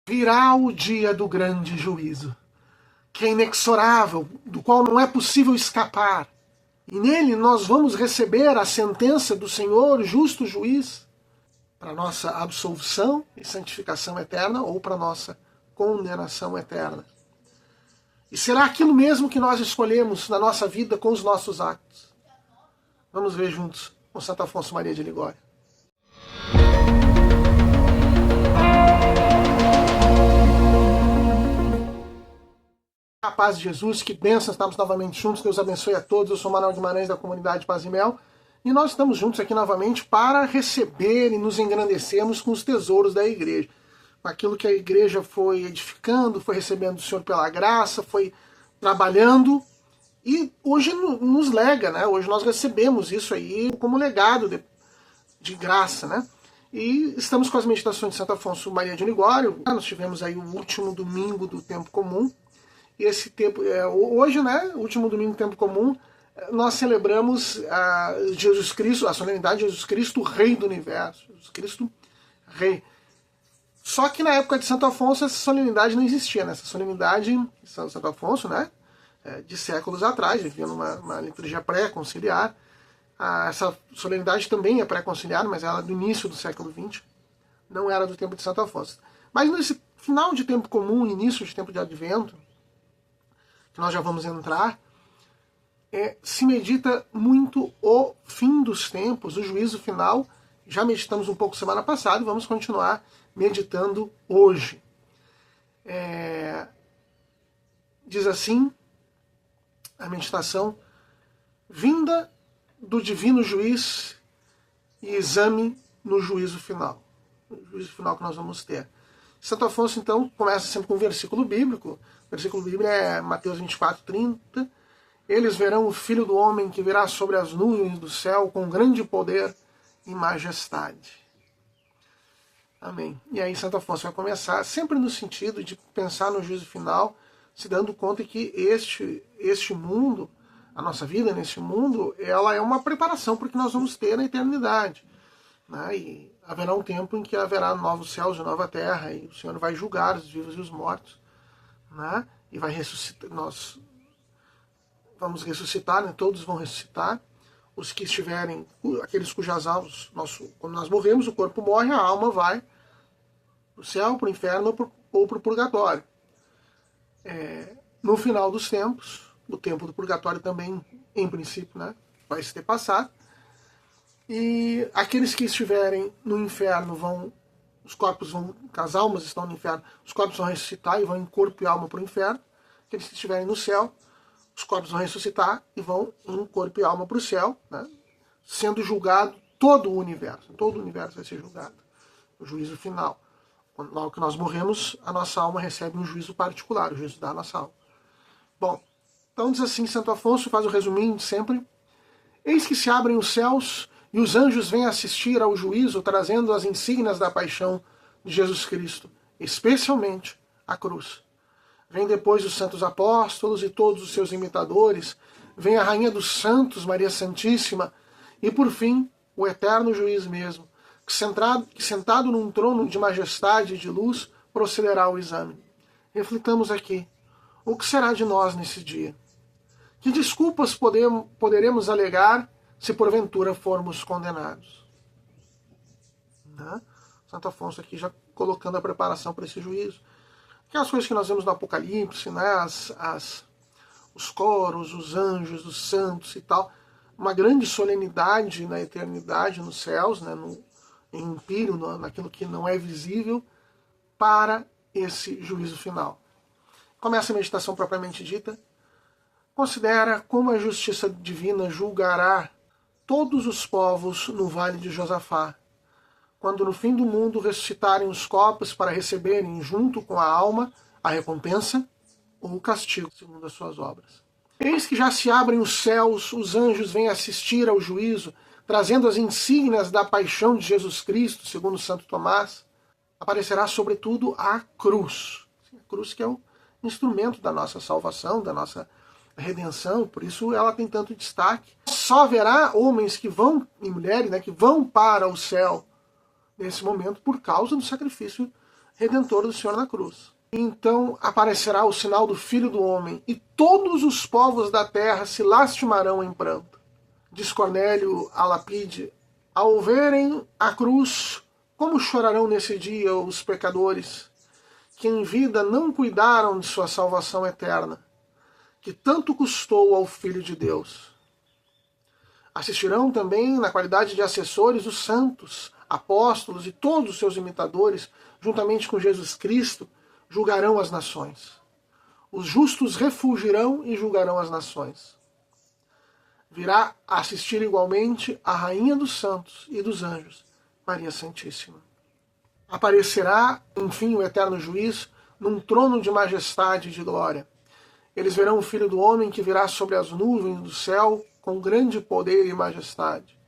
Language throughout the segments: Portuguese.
Virá o dia do grande juízo, que é inexorável, do qual não é possível escapar. E nele nós vamos receber a sentença do Senhor, justo juiz, para nossa absolvição e santificação eterna ou para nossa condenação eterna. E será aquilo mesmo que nós escolhemos na nossa vida com os nossos atos. Vamos ver juntos com Santo Afonso Maria de Ligório. A paz de Jesus, que bênção, estamos novamente juntos, Deus abençoe a todos. Eu sou Manuel Guimarães da comunidade Paz e Mel, e nós estamos juntos aqui novamente para receber e nos engrandecermos com os tesouros da igreja. Com aquilo que a igreja foi edificando, foi recebendo do Senhor pela graça, foi trabalhando, e hoje nos lega, né? Hoje nós recebemos isso aí como legado de graça, né? E estamos com as meditações de Santo Afonso Maria de Ligório. Nós tivemos aí o último domingo do tempo comum. E esse tempo, hoje, né, último domingo do tempo comum, nós celebramos Jesus Cristo, a solenidade de Jesus Cristo, Rei do Universo. Jesus Cristo, Rei. Só que na época de Santo Afonso essa solenidade não existia, né? Essa solenidade de Santo Afonso, né, de séculos atrás, vivia numa liturgia pré-conciliar. Essa solenidade também é pré-conciliar, mas ela é do início do século XX, não era do tempo de Santo Afonso. Mas nesse final de tempo comum, início de tempo de Advento, que nós já vamos entrar, se medita muito o fim dos tempos, o juízo final. Já meditamos um pouco semana passada e vamos continuar meditando hoje. Diz assim a meditação: vinda do divino juiz e exame no juízo final. O juízo final que nós vamos ter. Santo Afonso, então, começa sempre com um versículo bíblico. O versículo bíblico é Mateus 24:30. Eles verão o Filho do Homem que virá sobre as nuvens do céu com grande poder e majestade. Amém. E aí Santo Afonso vai começar sempre no sentido de pensar no juízo final, se dando conta que este mundo, a nossa vida neste mundo, ela é uma preparação para o que nós vamos ter na eternidade. Né? E haverá um tempo em que haverá novos céus e nova terra, e o Senhor vai julgar os vivos e os mortos, né? E vai ressuscitar. Nós vamos ressuscitar, né? Todos vão ressuscitar. Os que estiverem, aqueles cujas almas, quando nós morremos, o corpo morre, a alma vai para o céu, para o inferno ou para o purgatório. No final dos tempos, o tempo do purgatório também, em princípio, né, vai se ter passado. E aqueles que estiverem no inferno as almas estão no inferno, os corpos vão ressuscitar e vão em corpo e alma para o inferno. Aqueles que estiverem no céu, os corpos vão ressuscitar e vão em corpo e alma para o céu, né, sendo julgado todo o universo. Todo o universo vai ser julgado. O juízo final. Logo que nós morremos, a nossa alma recebe um juízo particular, o juízo da nossa alma. Bom, então diz assim, Santo Afonso faz o resuminho de sempre. Eis que se abrem os céus e os anjos vêm assistir ao juízo, trazendo as insígnias da paixão de Jesus Cristo, especialmente a cruz. Vem depois os santos apóstolos e todos os seus imitadores, vem a Rainha dos Santos, Maria Santíssima, e por fim, o eterno juiz mesmo, que sentado num trono de majestade e de luz, procederá ao exame. Reflitamos aqui, o que será de nós nesse dia? Que desculpas poderemos alegar se porventura formos condenados? Né? Santo Afonso aqui já colocando a preparação para esse juízo. Aquelas coisas que nós vemos no Apocalipse, né? Os coros, os anjos, os santos e tal. Uma grande solenidade na eternidade, nos céus, né? Em empírio, naquilo que não é visível, para esse juízo final. Começa a meditação propriamente dita. Considera como a justiça divina julgará todos os povos no vale de Josafá, quando no fim do mundo ressuscitarem os corpos para receberem, junto com a alma, a recompensa ou o castigo, segundo as suas obras. Eis que já se abrem os céus, os anjos vêm assistir ao juízo, trazendo as insígnias da paixão de Jesus Cristo, segundo Santo Tomás. Aparecerá sobretudo a cruz. A cruz que é o instrumento da nossa salvação, da nossa redenção, por isso ela tem tanto destaque. Só haverá homens que vão, e mulheres, né, que vão para o céu nesse momento por causa do sacrifício Redentor do Senhor na cruz. Então aparecerá o sinal do Filho do Homem, e todos os povos da terra se lastimarão em pranto. Diz Cornélio a Lapide: ao verem a cruz, como chorarão nesse dia os pecadores, que em vida não cuidaram de sua salvação eterna, que tanto custou ao Filho de Deus. Assistirão também, na qualidade de assessores, os santos, apóstolos e todos os seus imitadores, juntamente com Jesus Cristo, julgarão as nações. Os justos refugirão e julgarão as nações. Virá assistir igualmente a Rainha dos Santos e dos Anjos, Maria Santíssima. Aparecerá, enfim, o eterno juiz, num trono de majestade e de glória. Eles verão o Filho do Homem que virá sobre as nuvens do céu com grande poder e majestade.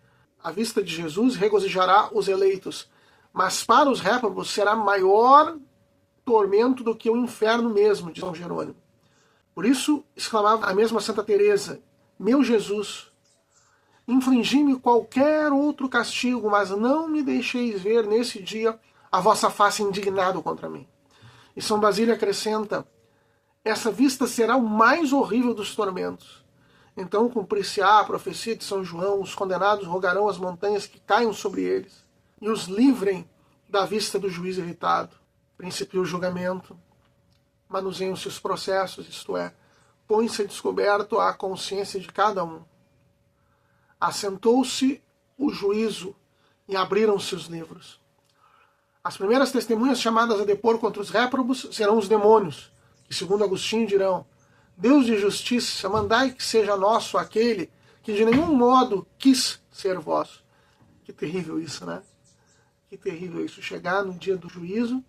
A vista de Jesus regozijará os eleitos, mas para os réprobos será maior tormento do que o inferno mesmo, de São Jerônimo. Por isso, exclamava a mesma Santa Teresa: meu Jesus, infligi-me qualquer outro castigo, mas não me deixeis ver nesse dia a vossa face indignado contra mim. E São Basílio acrescenta: essa vista será o mais horrível dos tormentos. Então cumprir-se-á a profecia de São João: os condenados rogarão às montanhas que caiam sobre eles e os livrem da vista do juiz irritado. Principia o julgamento, manuseiam-se os processos, isto é, põe-se a descoberto a consciência de cada um. Assentou-se o juízo e abriram-se os livros. As primeiras testemunhas chamadas a depor contra os réprobos serão os demônios, que, segundo Agostinho, dirão: Deus de justiça, mandai que seja nosso aquele que de nenhum modo quis ser vosso. Que terrível isso, né? Que terrível isso, chegar no dia do juízo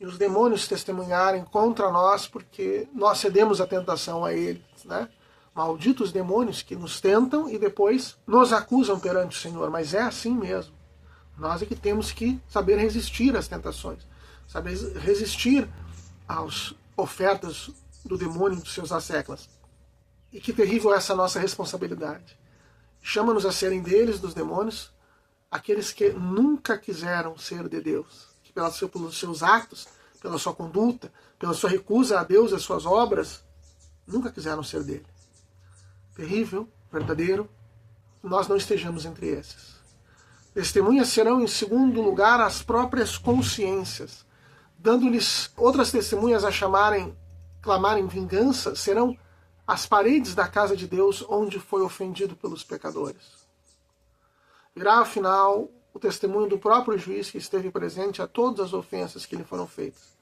e os demônios testemunharem contra nós porque nós cedemos a tentação a eles, né? Malditos demônios que nos tentam e depois nos acusam perante o Senhor, mas é assim mesmo. Nós é que temos que saber resistir às tentações, saber resistir às ofertas do demônio e dos seus asseclas. E que terrível é essa nossa responsabilidade. Chama-nos a serem deles, dos demônios, aqueles que nunca quiseram ser de Deus, que pelos seus atos, pela sua conduta, pela sua recusa a Deus e às suas obras, nunca quiseram ser dele. Terrível, verdadeiro, nós não estejamos entre esses. Testemunhas serão, em segundo lugar, as próprias consciências, dando-lhes outras testemunhas a clamarem vingança, serão as paredes da casa de Deus onde foi ofendido pelos pecadores. Virá, afinal, o testemunho do próprio juiz que esteve presente a todas as ofensas que lhe foram feitas.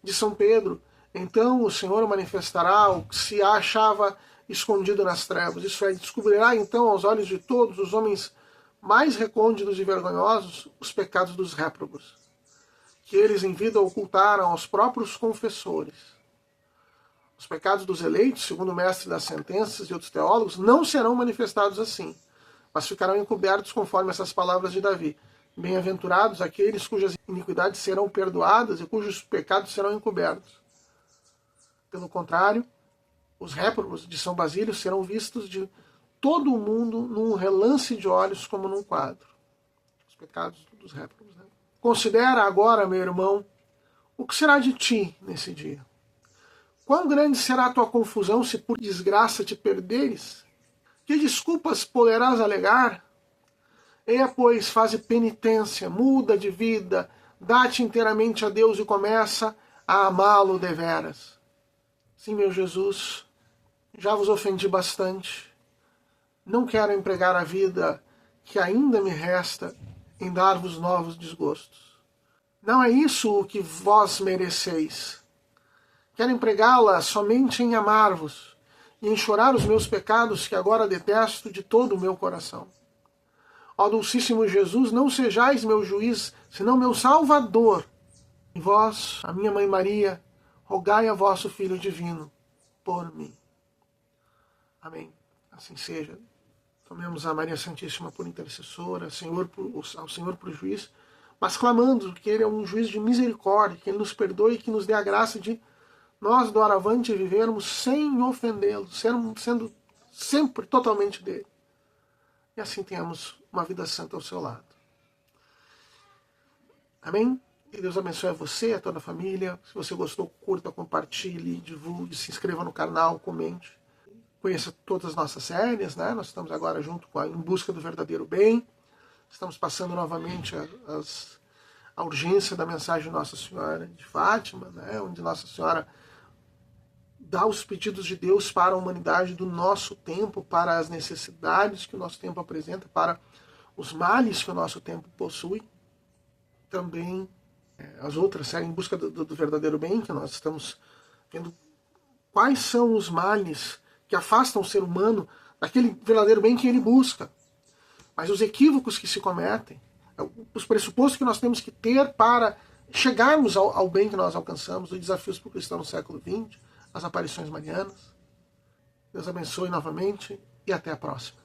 De São Pedro: então o Senhor manifestará o que se achava escondido nas trevas, isso é, descobrirá então aos olhos de todos os homens mais recônditos e vergonhosos os pecados dos réprobos, que eles em vida ocultaram aos próprios confessores. Os pecados dos eleitos, segundo o mestre das sentenças e outros teólogos, não serão manifestados assim, mas ficarão encobertos conforme essas palavras de Davi: bem-aventurados aqueles cujas iniquidades serão perdoadas e cujos pecados serão encobertos. Pelo contrário, os réprobos de São Basílio serão vistos de todo o mundo num relance de olhos como num quadro. Os pecados dos réprobos, né? Considera agora, meu irmão, o que será de ti nesse dia. Quão grande será a tua confusão se por desgraça te perderes? Que desculpas poderás alegar? Eia, pois, faze penitência, muda de vida, dá-te inteiramente a Deus e começa a amá-lo deveras. Sim, meu Jesus, já vos ofendi bastante. Não quero empregar a vida que ainda me resta em dar-vos novos desgostos. Não é isso o que vós mereceis. Quero empregá-la somente em amar-vos e em chorar os meus pecados que agora detesto de todo o meu coração. Ó Dulcíssimo Jesus, não sejais meu juiz, senão meu Salvador. E vós, a minha Mãe Maria, rogai a vosso Filho Divino por mim. Amém. Assim seja. Tomemos a Maria Santíssima por intercessora, ao Senhor por juiz, mas clamando que Ele é um juiz de misericórdia, que Ele nos perdoe e que nos dê a graça de nós, doravante, vivermos sem ofendê-lo, sendo sempre totalmente dele. E assim tenhamos uma vida santa ao seu lado. Amém? Que Deus abençoe a você, a toda a família. Se você gostou, curta, compartilhe, divulgue, se inscreva no canal, comente. Conheça todas as nossas séries, né? Nós estamos agora junto com a Em Busca do Verdadeiro Bem. Estamos passando novamente a urgência da mensagem de Nossa Senhora de Fátima, né? Onde Nossa Senhora dá os pedidos de Deus para a humanidade do nosso tempo, para as necessidades que o nosso tempo apresenta, para os males que o nosso tempo possui. Também as outras séries Em Busca do Verdadeiro Bem, que nós estamos vendo quais são os males que afastam o ser humano daquele verdadeiro bem que ele busca. Mas os equívocos que se cometem, os pressupostos que nós temos que ter para chegarmos ao bem que nós alcançamos, os desafios para o cristão no século XX, as aparições marianas. Deus abençoe novamente e até a próxima.